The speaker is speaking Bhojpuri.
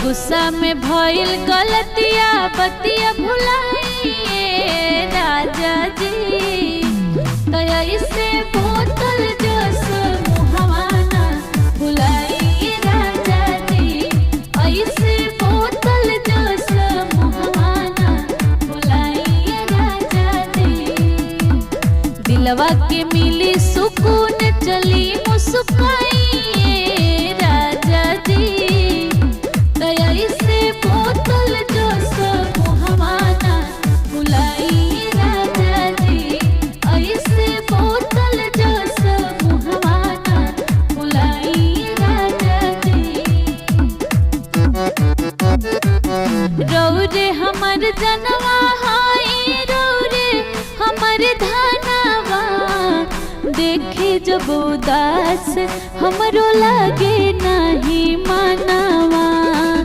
गुस्सा में भइल गलतिया बतिया भुलाइए राजा जी। दया से बोतल जस मुहवाना भुलाइए राजा जी। ऐसे बोतल जस मुहवाना भुलाइए राजा जी। दिलवा के मिली सुकून चली मुस्काइए राजा जी। दया से बोतल जस मुहवाना भुलाइए राजा जी। ऐसे बोतल जस मुहवाना भुलाइए राजा जी। रौरे हमर जनवा हाय रौरे हमर धनवा। देखे जब उदास हमरो लगे नहीं मनवा।